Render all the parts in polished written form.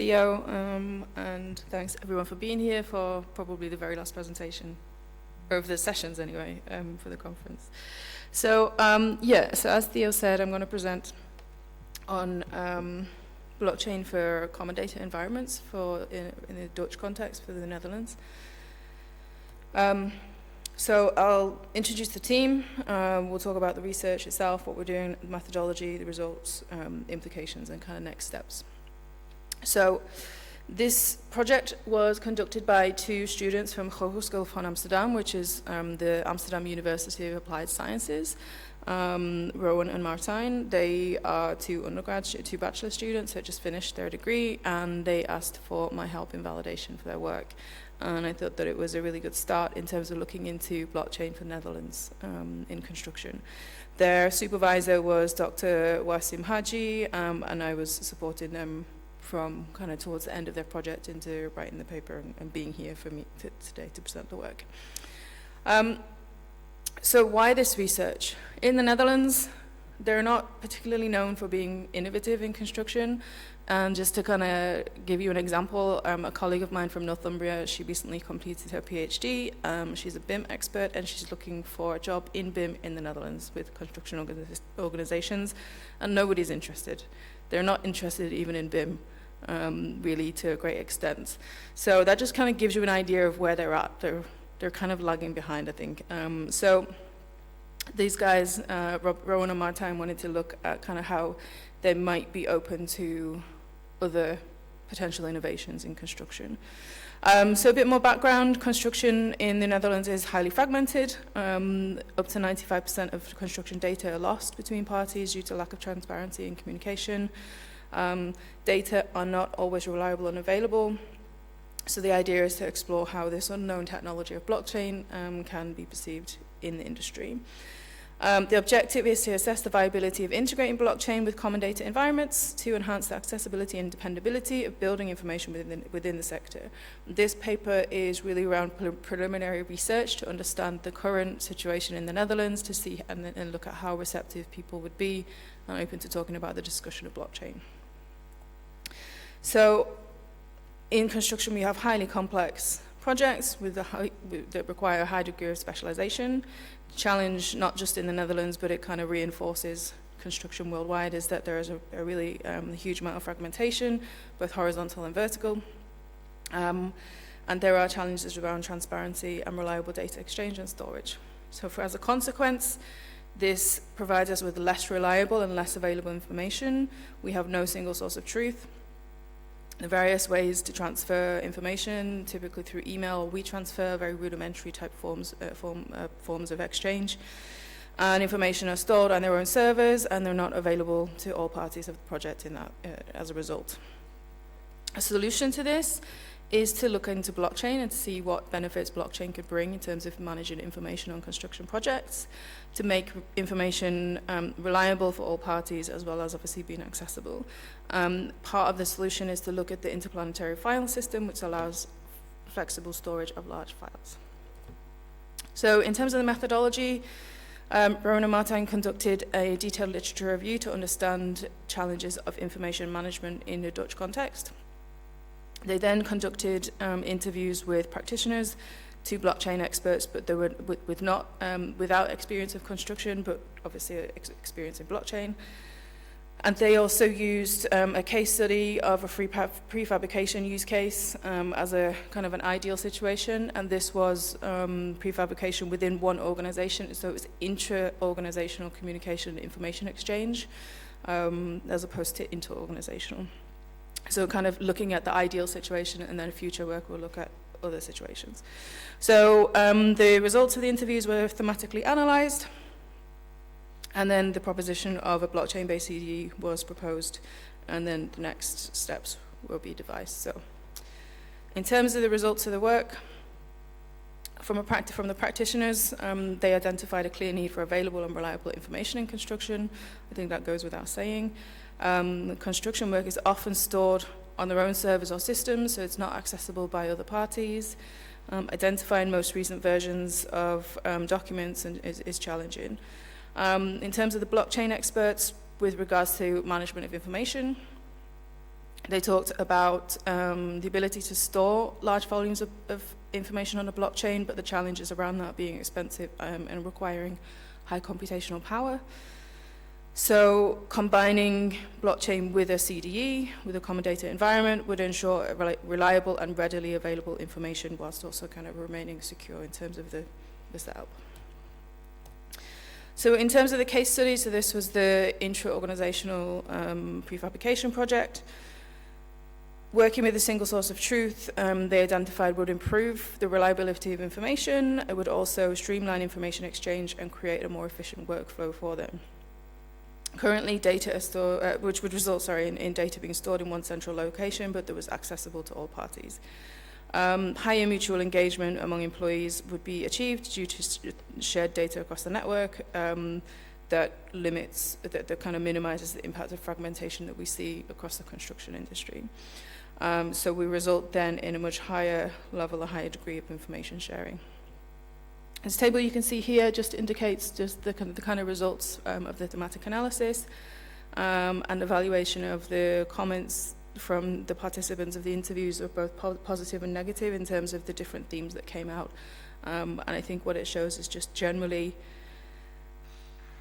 Theo, and thanks everyone for being here for probably the very last presentation, or of the sessions anyway, for the conference. So so as Theo said, I'm going to present on blockchain for common data environments in the Dutch context for the Netherlands. So I'll introduce the team, we'll talk about the research itself, what we're doing, the methodology, the results, implications, and kind of next steps. So this project was conducted by two students from Hogeschool van Amsterdam, which is the Amsterdam University of Applied Sciences, Rowan and Martijn. They are two bachelor students who had just finished their degree, and they asked for my help in validation for their work. And I thought that it was a really good start in terms of looking into blockchain for Netherlands in construction. Their supervisor was Dr. Wasim Haji, and I was supporting them from kind of towards the end of their project into writing the paper and being here for me today to present the work. So why this research? In the Netherlands, they're not particularly known for being innovative in construction. And just to kind of give you an example, a colleague of mine from Northumbria, she recently completed her PhD. She's a BIM expert, and she's looking for a job in BIM in the Netherlands with construction organizations, and nobody's interested. They're not interested even in BIM, really, to a great extent. So that just kind of gives you an idea of where they're at. They're kind of lagging behind, I think. So these guys, Rowan and Martijn, wanted to look at kind of how they might be open to other potential innovations in construction. So a bit more background. Construction in the Netherlands is highly fragmented. Up to 95% of construction data are lost between parties due to lack of transparency and communication. Data are not always reliable and available. So the idea is to explore how this unknown technology of blockchain can be perceived in the industry. The objective is to assess the viability of integrating blockchain with common data environments to enhance the accessibility and dependability of building information within the sector. This paper is really around preliminary research to understand the current situation in the Netherlands, to see and look at how receptive people would be and open to talking about the discussion of blockchain. So in construction, we have highly complex projects that require a high degree of specialization. Challenge, not just in the Netherlands, but it kind of reinforces construction worldwide, is that there is a really huge amount of fragmentation, both horizontal and vertical. And there are challenges around transparency and reliable data exchange and storage. So as a consequence, this provides us with less reliable and less available information. We have no single source of truth. The various ways to transfer information, typically through email, we transfer very rudimentary type forms of exchange. And information are stored on their own servers, and they're not available to all parties of the project as a result. A solution to this is to look into blockchain and to see what benefits blockchain could bring in terms of managing information on construction projects, to make information reliable for all parties, as well as obviously being accessible. Part of the solution is to look at the InterPlanetary File System, which allows flexible storage of large files. So in terms of the methodology, Rowan and Martijn conducted a detailed literature review to understand challenges of information management in the Dutch context. They then conducted interviews with practitioners, two blockchain experts, but they were without experience of construction, but obviously experience in blockchain. And they also used a case study of a prefabrication use case as a kind of an ideal situation. And this was prefabrication within one organization, so it was intra-organizational communication and information exchange, as opposed to inter-organizational. So kind of looking at the ideal situation, and then future work will look at other situations. So the results of the interviews were thematically analyzed, and then the proposition of a blockchain-based CDE was proposed, and then the next steps will be devised. So in terms of the results of the work, from the practitioners, they identified a clear need for available and reliable information in construction. I think that goes without saying. Construction work is often stored on their own servers or systems, so it's not accessible by other parties. Identifying most recent versions of documents is challenging. In terms of the blockchain experts, with regards to management of information, They talked about the ability to store large volumes of information on a blockchain, but the challenges around that being expensive and requiring high computational power. So combining blockchain with a CDE, with a common data environment, would ensure reliable and readily available information whilst also kind of remaining secure in terms of the setup. So in terms of the case study, so this was the intra-organizational prefabrication project. Working with a single source of truth, they identified would improve the reliability of information. It would also streamline information exchange and create a more efficient workflow for them. Currently, data is stored, which would result, in data being stored in one central location, but that was accessible to all parties. Higher mutual engagement among employees would be achieved due to shared data across the network that kind of minimizes the impact of fragmentation that we see across the construction industry. So we result then in a much higher level, a higher degree of information sharing. This table you can see here just indicates just the kind of results of the thematic analysis and evaluation of the comments from the participants of the interviews are both positive and negative in terms of the different themes that came out. And I think what it shows is just generally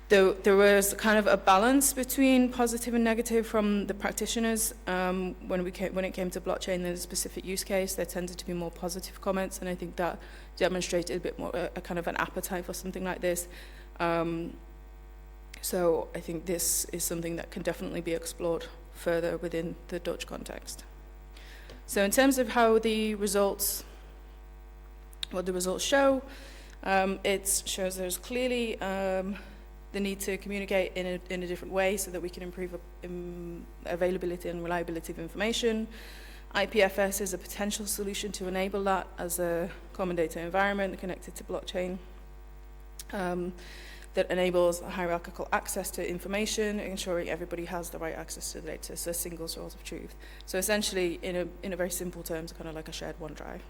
there was kind of a balance between positive and negative from the practitioners. When it came to blockchain and a specific use case, there tended to be more positive comments, and I think that demonstrated a bit more a kind of an appetite for something like this. So I think this is something that can definitely be explored further within the Dutch context. So in terms of how the results, what the results show, it shows there's clearly the need to communicate in a different way so that we can improve availability and reliability of information. IPFS is a potential solution to enable that as a common data environment connected to blockchain that enables hierarchical access to information, ensuring everybody has the right access to the data. It's a single source of truth. So essentially, in a very simple terms, kind of like a shared OneDrive.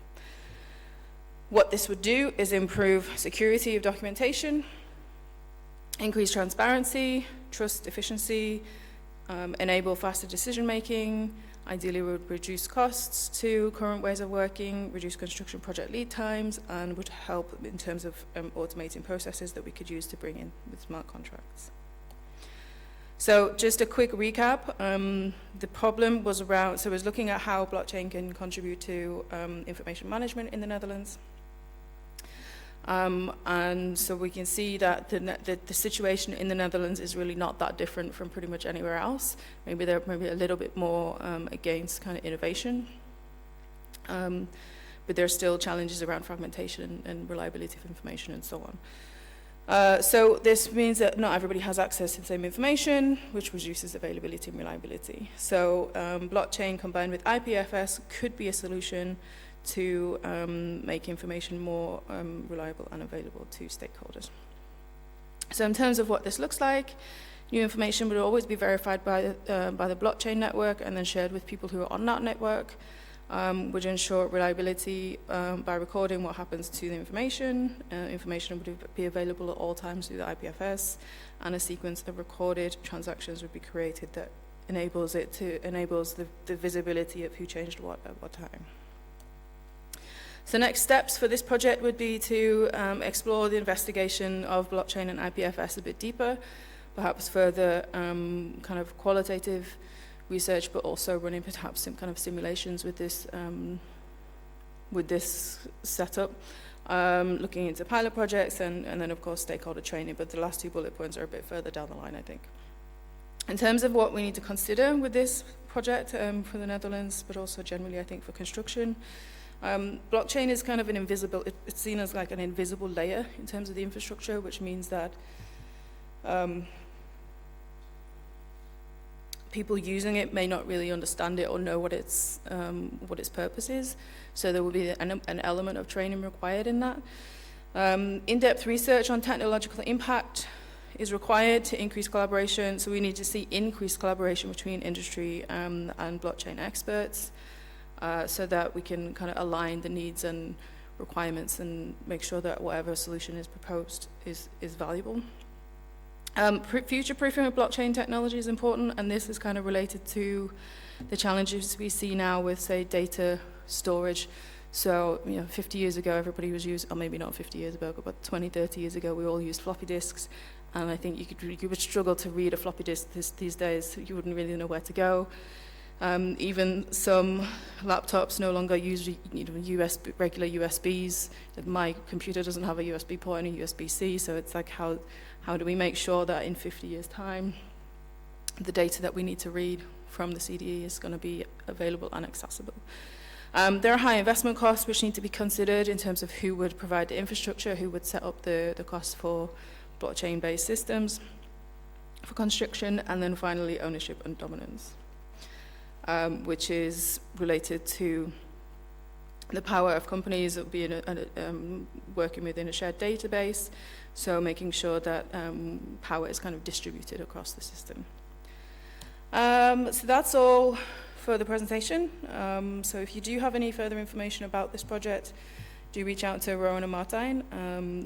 What this would do is improve security of documentation, increase transparency, trust efficiency, enable faster decision making, ideally would reduce costs to current ways of working, reduce construction project lead times, and would help in terms of automating processes that we could use to bring in with smart contracts. So just a quick recap, the problem was around, so it was looking at how blockchain can contribute to information management in the Netherlands. And so we can see that the situation in the Netherlands is really not that different from pretty much anywhere else. Maybe they're a little bit more against kind of innovation. But there are still challenges around fragmentation and reliability of information and so on. So this means that not everybody has access to the same information, which reduces availability and reliability. So blockchain combined with IPFS could be a solution to make information more reliable and available to stakeholders. So in terms of what this looks like, new information would always be verified by the blockchain network and then shared with people who are on that network, would ensure reliability by recording what happens to the information. Information would be available at all times through the IPFS, and a sequence of recorded transactions would be created that enables the visibility of who changed what at what time. So next steps for this project would be to explore the investigation of blockchain and IPFS a bit deeper, perhaps further kind of qualitative research, but also running perhaps some kind of simulations with this setup, looking into pilot projects and then of course stakeholder training, but the last two bullet points are a bit further down the line, I think. In terms of what we need to consider with this project for the Netherlands, but also generally I think for construction, blockchain is kind of an invisible, it's seen as like an invisible layer in terms of the infrastructure, which means that people using it may not really understand it or know what its purpose is. So there will be an element of training required in that. In-depth research on technological impact is required to increase collaboration. So we need to see increased collaboration between industry and blockchain experts. So that we can kind of align the needs and requirements and make sure that whatever solution is proposed is valuable. Future-proofing of blockchain technology is important, and this is kind of related to the challenges we see now with, say, data storage. So, 50 years ago, everybody was using, or maybe not 50 years ago, but about 20, 30 years ago, we all used floppy disks. And I think you would struggle to read a floppy disk these days. You wouldn't really know where to go. Even some laptops no longer use regular USBs. My computer doesn't have a USB port and a USB-C, so it's like how do we make sure that in 50 years' time, the data that we need to read from the CDE is going to be available and accessible. There are high investment costs which need to be considered in terms of who would provide the infrastructure, who would set up the costs for blockchain-based systems for construction, and then finally ownership and dominance, which is related to the power of companies that will be working within a shared database, so making sure that power is kind of distributed across the system. So that's all for the presentation. So if you do have any further information about this project, do reach out to Rowan and Martijn.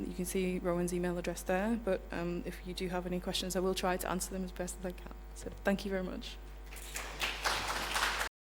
You can see Rowan's email address there, but if you do have any questions, I will try to answer them as best as I can. So thank you very much.